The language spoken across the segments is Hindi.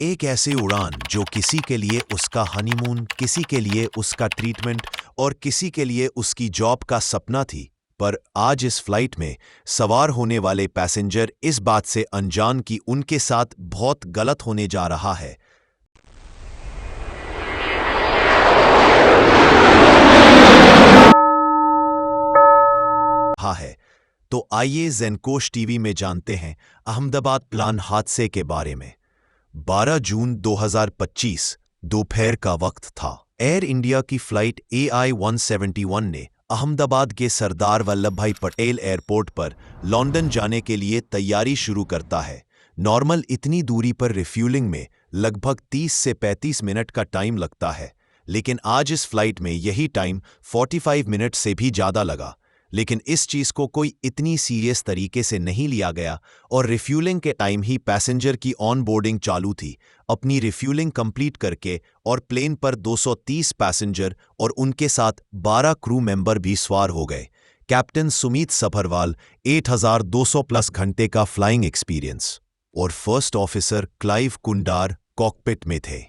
एक ऐसी उड़ान जो किसी के लिए उसका हनीमून, किसी के लिए उसका ट्रीटमेंट और किसी के लिए उसकी जॉब का सपना थी। पर आज इस फ्लाइट में सवार होने वाले पैसेंजर इस बात से अनजान कि उनके साथ बहुत गलत होने जा रहा है। तो आइए ज़ेनकोश टीवी में जानते हैं अहमदाबाद प्लान हादसे के बारे में। 12 जून 2025 दोपहर का वक्त था। एयर इंडिया की फ्लाइट AI-171 ने अहमदाबाद के सरदार वल्लभ भाई पटेल एयरपोर्ट पर लंदन जाने के लिए तैयारी शुरू करता है। नॉर्मल इतनी दूरी पर रिफ्यूलिंग में लगभग 30 से 35 मिनट का टाइम लगता है, लेकिन आज इस फ्लाइट में यही टाइम 45 मिनट से भी ज़्यादा लगा। लेकिन इस चीज़ को कोई इतनी सीरियस तरीके से नहीं लिया गया और रिफ्यूलिंग के टाइम ही पैसेंजर की ऑन बोर्डिंग चालू थी। अपनी रिफ्यूलिंग कंप्लीट करके और प्लेन पर 230 पैसेंजर और उनके साथ 12 क्रू मेंबर भी सवार हो गए। कैप्टन सुमीत सभरवाल 8200 प्लस घंटे का फ्लाइंग एक्सपीरियंस और फर्स्ट ऑफिसर क्लाइव कुंडार कॉकपिट में थे।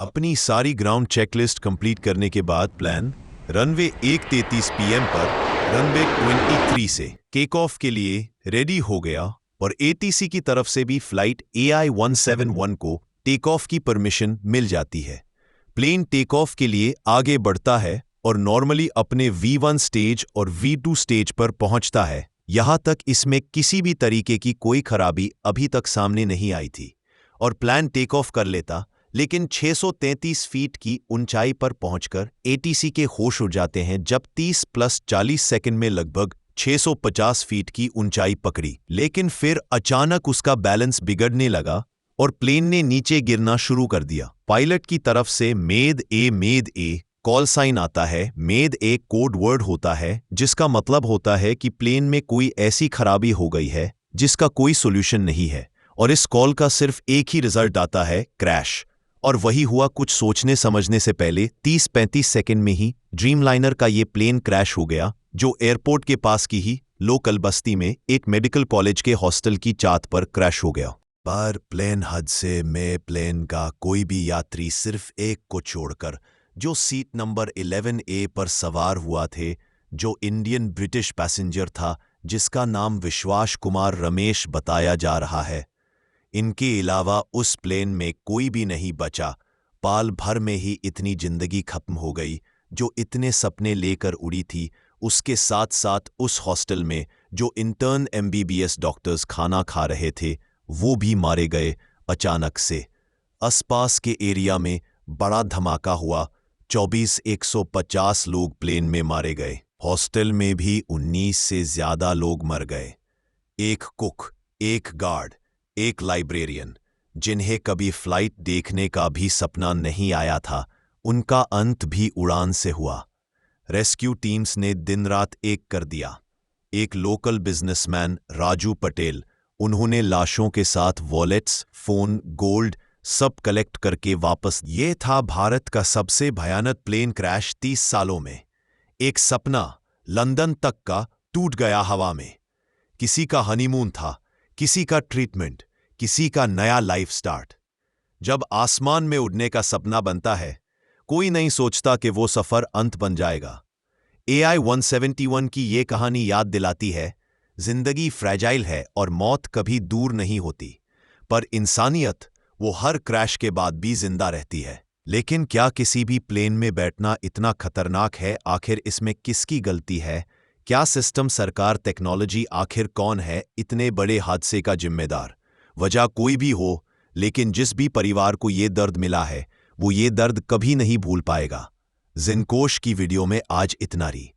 अपनी सारी ग्राउंड चेकलिस्ट कंप्लीट करने के बाद प्लान रनवे 1:33 PM पर रनवे 23 से टेक ऑफ के लिए रेडी हो गया और ATC की तरफ से भी फ्लाइट AI-171 को टेक ऑफ की परमिशन मिल जाती है। प्लेन टेक ऑफ के लिए आगे बढ़ता है और नॉर्मली अपने V1 स्टेज और V2 स्टेज पर पहुंचता है। यहां तक इसमें किसी भी तरीके की कोई खराबी अभी तक सामने नहीं आई थी और प्लान टेक ऑफ कर लेता, लेकिन 633 फीट की ऊंचाई पर पहुंचकर ATC के होश उड़ जाते हैं जब 30 + 40 सेकंड में लगभग 650 फीट की ऊंचाई पकड़ी। लेकिन फिर अचानक उसका बैलेंस बिगड़ने लगा और प्लेन ने नीचे गिरना शुरू कर दिया। पायलट की तरफ से मेद ए कॉल साइन आता है। मेद ए कोड वर्ड होता है जिसका मतलब होता है कि प्लेन में कोई ऐसी खराबी हो गई है जिसका कोई सोल्यूशन नहीं है और इस कॉल का सिर्फ एक ही रिजल्ट आता है, क्रैश। और वही हुआ कुछ सोचने समझने से पहले। 30-35 सेकंड में ही ड्रीमलाइनर का ये प्लेन क्रैश हो गया, जो एयरपोर्ट के पास की ही लोकल बस्ती में एक मेडिकल कॉलेज के हॉस्टल की छत पर क्रैश हो गया। पर प्लेन हादसे में प्लेन का कोई भी यात्री सिर्फ एक को छोड़कर, जो सीट नंबर 11A पर सवार हुआ थे, जो इंडियन ब्रिटिश पैसेंजर था जिसका नाम विश्वास कुमार रमेश बताया जा रहा है, इनके अलावा उस प्लेन में कोई भी नहीं बचा। पाल भर में ही इतनी जिंदगी खत्म हो गई जो इतने सपने लेकर उड़ी थी। उसके साथ साथ उस हॉस्टल में जो इंटर्न MBBS डॉक्टर्स खाना खा रहे थे वो भी मारे गए अचानक से। आसपास के एरिया में बड़ा धमाका हुआ। 150 लोग प्लेन में मारे गए। हॉस्टल में भी 19 से ज्यादा लोग मर गए। एक कुक, एक गार्ड, एक लाइब्रेरियन, जिन्हें कभी फ्लाइट देखने का भी सपना नहीं आया था, उनका अंत भी उड़ान से हुआ। रेस्क्यू टीम्स ने दिन रात एक कर दिया। एक लोकल बिजनेसमैन राजू पटेल, उन्होंने लाशों के साथ वॉलेट्स, फोन, गोल्ड सब कलेक्ट करके वापस। ये था भारत का सबसे भयानक प्लेन क्रैश 30 सालों में। एक सपना लंदन तक का टूट गया हवा में। किसी का हनीमून था, किसी का ट्रीटमेंट, किसी का नया लाइफ स्टार्ट। जब आसमान में उड़ने का सपना बनता है, कोई नहीं सोचता कि वो सफर अंत बन जाएगा। AI-171 की ये कहानी याद दिलाती है, जिंदगी फ्रैजाइल है और मौत कभी दूर नहीं होती, पर इंसानियत वो हर क्रैश के बाद भी जिंदा रहती है। लेकिन क्या किसी भी प्लेन में बैठना इतना खतरनाक है? आखिर इसमें किसकी गलती है? क्या सिस्टम, सरकार, टेक्नोलॉजी? आखिर कौन है इतने बड़े हादसे का जिम्मेदार? वजह कोई भी हो, लेकिन जिस भी परिवार को ये दर्द मिला है वो ये दर्द कभी नहीं भूल पाएगा। ज़ेनकोश की वीडियो में आज इतना ही।